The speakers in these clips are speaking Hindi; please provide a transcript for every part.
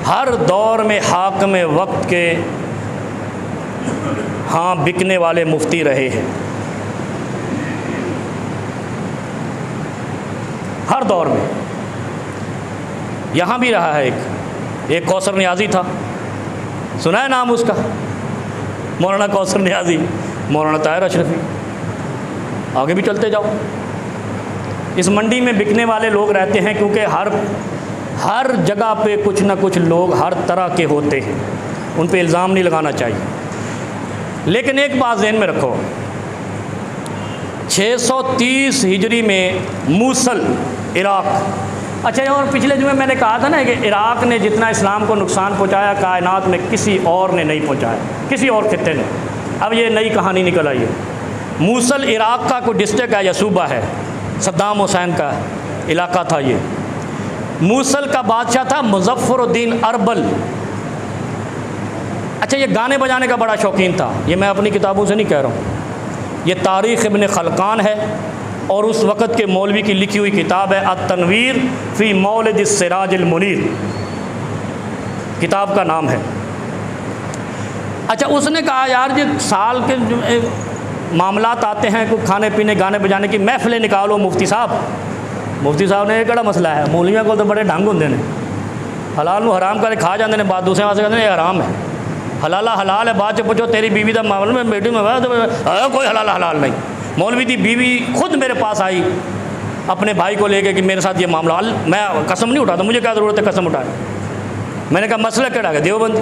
हर दौर में हाकिम वक्त के हाँ बिकने वाले मुफ्ती रहे हैं, हर दौर में। यहाँ भी रहा है एक कौसर नियाज़ी था, सुना है नाम उसका? मौलाना कौसर नियाज़ी, मौलाना ताहिर अशरफी, आगे भी चलते जाओ। इस मंडी में बिकने वाले लोग रहते हैं, क्योंकि हर जगह पे कुछ ना कुछ लोग हर तरह के होते हैं, उन पे इल्ज़ाम नहीं लगाना चाहिए। लेकिन एक बात ज़हन में रखो, 630 हिजरी में मूसल इराक़, अच्छा, और पिछले जुमे मैंने कहा था ना कि इराक़ ने जितना इस्लाम को नुकसान पहुंचाया कायनात में किसी और ने नहीं पहुंचाया, किसी और खित्ते ने। अब ये नई कहानी निकल आई है। मूसल इराक़ का कोई डिस्ट्रिक्ट है या सूबा है, सद्दाम हुसैन का इलाका था ये। मूसल का बादशाह था मुज़फ़्फ़रुद्दीन अरबल। अच्छा, ये गाने बजाने का बड़ा शौकीन था, ये मैं अपनी किताबों से नहीं कह रहा हूँ, ये तारीख़ इब्न खलकान है और उस वक़्त के मौलवी की लिखी हुई किताब है अत-तनवीर फ़ी मौलिद सिराजिल मुनीर, किताब का नाम है। अच्छा, उसने कहा यार ये साल के मामलात आते हैं, कुछ खाने पीने गाने बजाने की महफ़िलें निकालो मुफ्ती साहब ने एक मसला है, मौलवियों को तो बड़े ढंग होंगे ने, हलाल में हराम करके खा जाते हैं, बात दूसरे पास कहते हैं हराम है, हलाला हलाल है, बाद से पूछो तेरी बीवी का मामला में बेटी में तो कोई हलाल नहीं। मौलवी की बीवी खुद मेरे पास आई अपने भाई को लेके कि मेरे साथ ये मामला, मैं कसम नहीं उठाता, मुझे क्या ज़रूरत है कसम उठाए। मैंने कहा मसला क्या है? देवबंदी।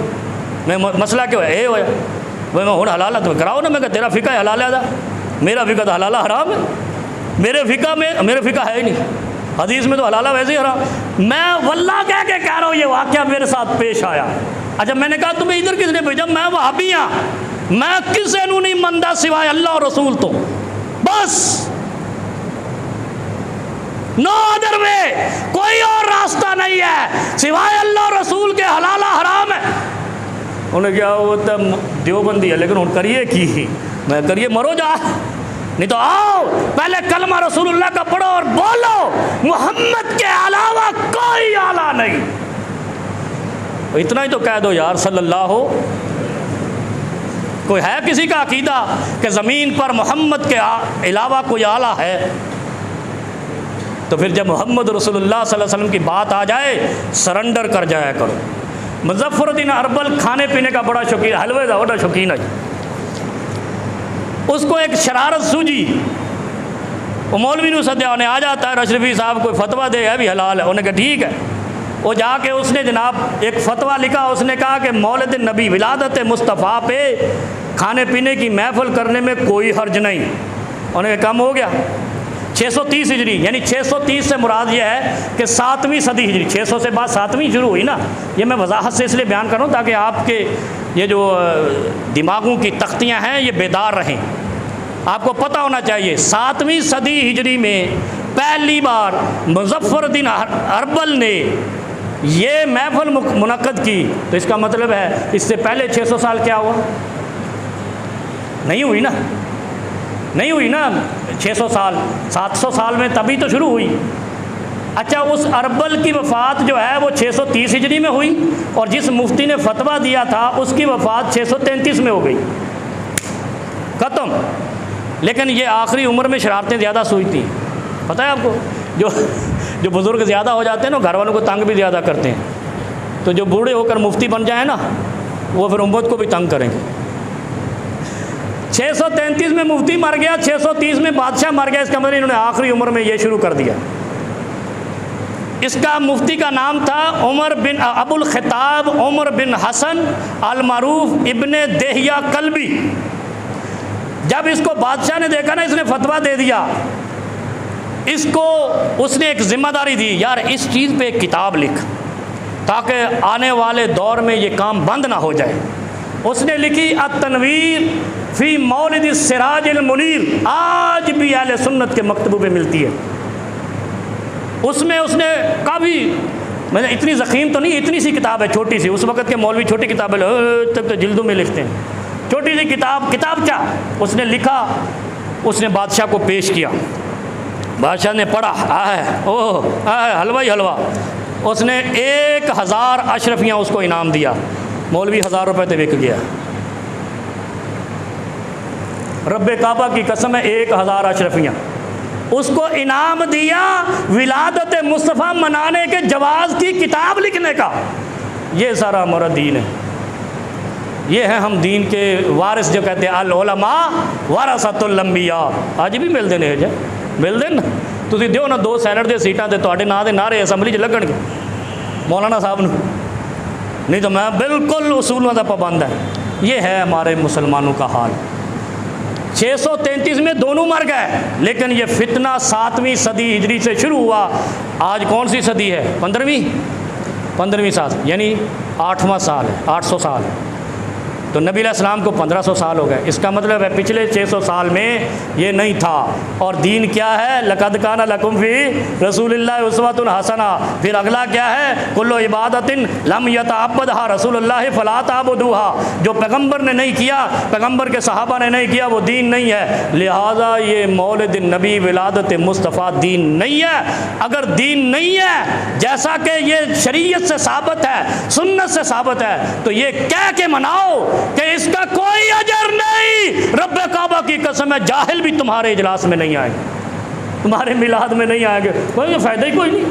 मैं मसला क्यों है? ये होया भाई मैं हूँ हलाल तो कराओ ना। मैं कहा तेरा फ़िका हलाल है, मेरा फ़िका तो हलाला हराम है, मेरे फ़िका है ही नहीं, हदीस में तो हलाला वैसे ही हराम। मैं वल्लाह कह के कह रहा हूँ, ये वाक़या मेरे साथ पेश आया। अच्छा, मैंने कहा तुम्हें इधर किसने भेजा? मैं वहाबी हाँ, मैं किसी नू नहीं मनदा सिवाय अल्लाह और रसूल तो, बस नो अदर वे, कोई और रास्ता नहीं है सिवाय अल्लाह और रसूल के, हलाला हराम है। उन्हें क्या वो तो देवबंदी है, लेकिन उन करिए की मैं करिए मरो जा, नहीं तो आओ पहले कलमा रसूलुल्लाह का पढ़ो और बोलो मोहम्मद के अलावा कोई आला नहीं। इतना ही तो कह दो यार सल्लल्लाहु। कोई है किसी का अकीदा कि ज़मीन पर मोहम्मद के अलावा कोई आला है? तो फिर जब मोहम्मद रसूलुल्लाह सल्लल्लाहु अलैहि वसल्लम की बात आ जाए सरेंडर कर जाया करो। मुज़फ़्फ़रुद्दीन अरबल खाने पीने का बड़ा शौकीन, हलवे का बड़ा शौकीन है। उसको एक शरारत सूझी, वो मौलवी ने सद्या, उन्हें आ जाता है अशरफी साहब कोई फतवा दे, है भी हलाल है। उन्हें कहा ठीक है। वो जाके उसने जनाब एक फ़तवा लिखा, उसने कहा कि मौलिद नबी विलादत मुस्तफ़ा पे खाने पीने की महफ़िल करने में कोई हर्ज नहीं। उन्हें कम हो गया 630 हिजरी, यानी 630 से मुराद ये है कि 7वीं सदी हिजरी, 600 से बाद 7वीं शुरू हुई ना। ये मैं वजाहत से इसलिए बयान कर रहा हूँ ताकि आपके ये जो दिमागों की तख्तियाँ हैं ये बेदार रहें। आपको पता होना चाहिए 7वीं सदी हिजरी में पहली बार मुज़फ़्फ़रुद्दीन अरबल ने ये महफ़िल मुनक़्क़द की। तो इसका मतलब है इससे पहले 600 साल क्या हुआ? नहीं हुई ना, नहीं हुई ना 600 साल, 700 साल में तभी तो शुरू हुई। अच्छा, उस अरबल की वफ़ात जो है वो 630 हिजरी में हुई और जिस मुफ्ती ने फतवा दिया था उसकी वफ़ात 633 में हो गई, ख़त्म। लेकिन ये आखिरी उम्र में शरारतें ज़्यादा सूझती, पता है आपको? जो बुज़ुर्ग ज़्यादा हो जाते हैं ना, घर वालों को तंग भी ज़्यादा करते हैं। तो जो बूढ़े होकर मुफ्ती बन जाए ना, वो फिर उम्मत को भी तंग करेंगे। 633 में मुफ्ती मर गया, 630 में बादशाह मर गया। इसका मतलब इन्होंने आखिरी उम्र में ये शुरू कर दिया। इसका मुफ्ती का नाम था उमर बिन अबुल खिताब उमर बिन हसन अल मारूफ इब्ने देहिया कल्बी। जब इसको बादशाह ने देखा ना, इसने फतवा दे दिया, इसको उसने एक जिम्मेदारी दी, यार इस चीज़ पे एक किताब लिख ताकि आने वाले दौर में ये काम बंद ना हो जाए। उसने लिखी अत-तनवीर फ़ी मौलिद सिराजिल मुनीर, आज भी अहले सुन्नत के मकतबों में मिलती है। उसमें उसने काफ़ी, मैंने इतनी ज़ख़ीम तो नहीं, इतनी सी किताब है छोटी सी, उस वक़्त के मौलवी छोटी किताबें तब तो जिल्दों में लिखते हैं, छोटी सी किताबचा उसने लिखा, उसने बादशाह को पेश किया। बादशाह ने पढ़ा, ओह हलवा ही हलवा, उसने 1000 अशरफियाँ उसको इनाम दिया। मौलवी 1000 रुपये तो बिक गया। रब्बे काबा की कसम है, 1000 अशरफियाँ उसको इनाम दिया विलादत मुस्तफ़ा मनाने के जवाज़ की किताब लिखने का। ये सारा हमारा दीन है। ये है हम दीन के वारिस, जो कहते हैं अल उलमा वरसतुल अंबिया। आज भी मिलते ने जे मिलते ना, तुसी दियो ना 2 सैनट दे सीटां ते तुहाडे नां दे नारे असैंबली च लगणगे मौलाना साहब नूं, नहीं तो मैं बिल्कुल उसूलों का पाबंद है। ये है हमारे मुसलमानों का हाल। 633 में दोनों मर गए, लेकिन ये फितना 7वीं सदी हिजरी से शुरू हुआ। आज कौन सी सदी है? 15वीं साल, यानी 8वां साल है, 800 साल है। तो नबी अलैहिस्सलाम को 1500 साल हो गए। इसका मतलब है पिछले 600 साल में ये नहीं था। और दीन क्या है? लक़द काना लकुम फ़ी रसूलिल्लाहि उस्वतुन हसना। फिर अगला क्या है? कुल्लु इबादतिन लम यतअब्बदहा रसूलुल्लाहि फला तअब्बुदूहा। जो पैगम्बर ने नहीं किया, पैगम्बर के सहाबा ने नहीं किया, वो दीन नहीं है। लिहाजा ये मौलिद नबी विलादत मुस्तफ़ा दीन नहीं है। अगर दीन नहीं है, जैसा कि ये शरीयत से साबित है, सुन्नत से साबित है, तो ये कह के मनाओ कि इसका कोई अजर नहीं। रब्बे काबा की कसम है, जाहिल भी तुम्हारे इजलास में नहीं आएंगे, तुम्हारे मिलाद में नहीं आएंगे। कोई फ़ायदा ही कोई नहीं।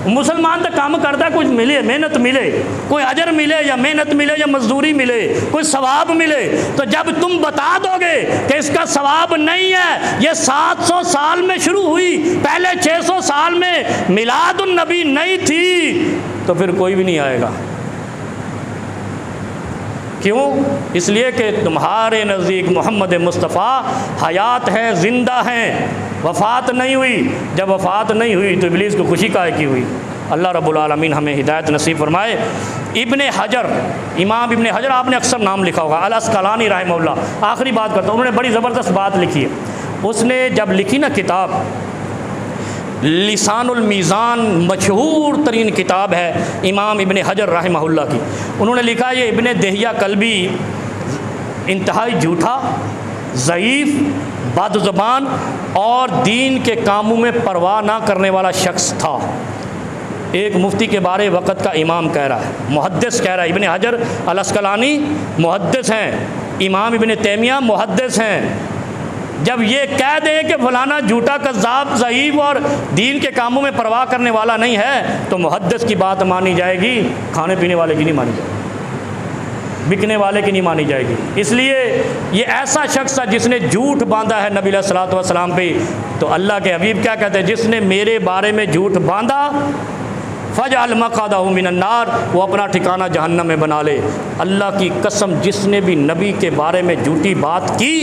मुसलमान तो काम करता है, कुछ मिले, मेहनत मिले, कोई अजर मिले या मेहनत मिले या मजदूरी मिले, कोई सवाब मिले। तो जब तुम बता दोगे कि इसका सवाब नहीं है, ये 700 साल में शुरू हुई, पहले 600 साल में मिलादुन नबी नहीं थी, तो फिर कोई भी नहीं आएगा। क्यों? इसलिए कि तुम्हारे नज़दीक मोहम्मद मुस्तफ़ा हयात हैं, ज़िंदा हैं, वफ़ात नहीं हुई। जब वफ़ात नहीं हुई तो इब्लीस को खुशी काहे की हुई? अल्लाह रब्बुल आलमीन हमें हिदायत नसीब फरमाए। इब्ने हजर, इमाम इब्ने हजर, आपने अक्सर नाम लिखा होगा, अल अस्क़लानी रहमहुल्लाह। आखिरी बात करता हूँ, उन्होंने बड़ी ज़बरदस्त बात लिखी है। उसने जब लिखी ना किताब लिसानुल मीज़ान, मशहूर तरीन किताब है इमाम इब्ने हजर रहमहुल्लाह की, उन्होंने लिखा ये इब्ने दहिया कल्बी इंतहाई झूठा, ज़ईफ़, बदज़ुबान और दीन के कामों में परवाह ना करने वाला शख्स था। एक मुफ्ती के बारे वक़्त का इमाम कह रहा है, मुहद्दिस कह रहा है। इब्ने हजर अल अस्क़लानी मुहद्दिस हैं, इमाम इब्ने तैमिया मुहद्दिस हैं। जब ये कह दें कि फलाना झूठा, कज़्ज़ाब, ज़ईफ़ और दीन के कामों में परवाह करने वाला नहीं है, तो मुहद्दिस की बात मानी जाएगी, खाने पीने वाले की नहीं मानी जाएगी, बिकने वाले की नहीं मानी जाएगी। इसलिए ये ऐसा शख्स था जिसने झूठ बांधा है नबी अलैहिस्सलातु वस्सलाम पे। तो अल्लाह के हबीब क्या कहते हैं? जिसने मेरे बारे में झूठ बांधा फ़जअल मक़अदहु मिनन्नार, वो अपना ठिकाना जहन्नम में बना ले। अल्लाह की कसम, जिसने भी नबी के बारे में झूठी बात की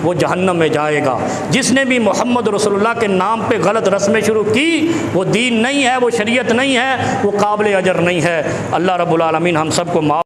वो जहन्नम में जाएगा। जिसने भी मोहम्मद रसूलुल्लाह के नाम पे गलत रस्में शुरू की, वो दीन नहीं है, वो शरीयत नहीं है, वो काबिल अजर नहीं है। अल्लाह रब्बुल आलमीन हम सबको माफ़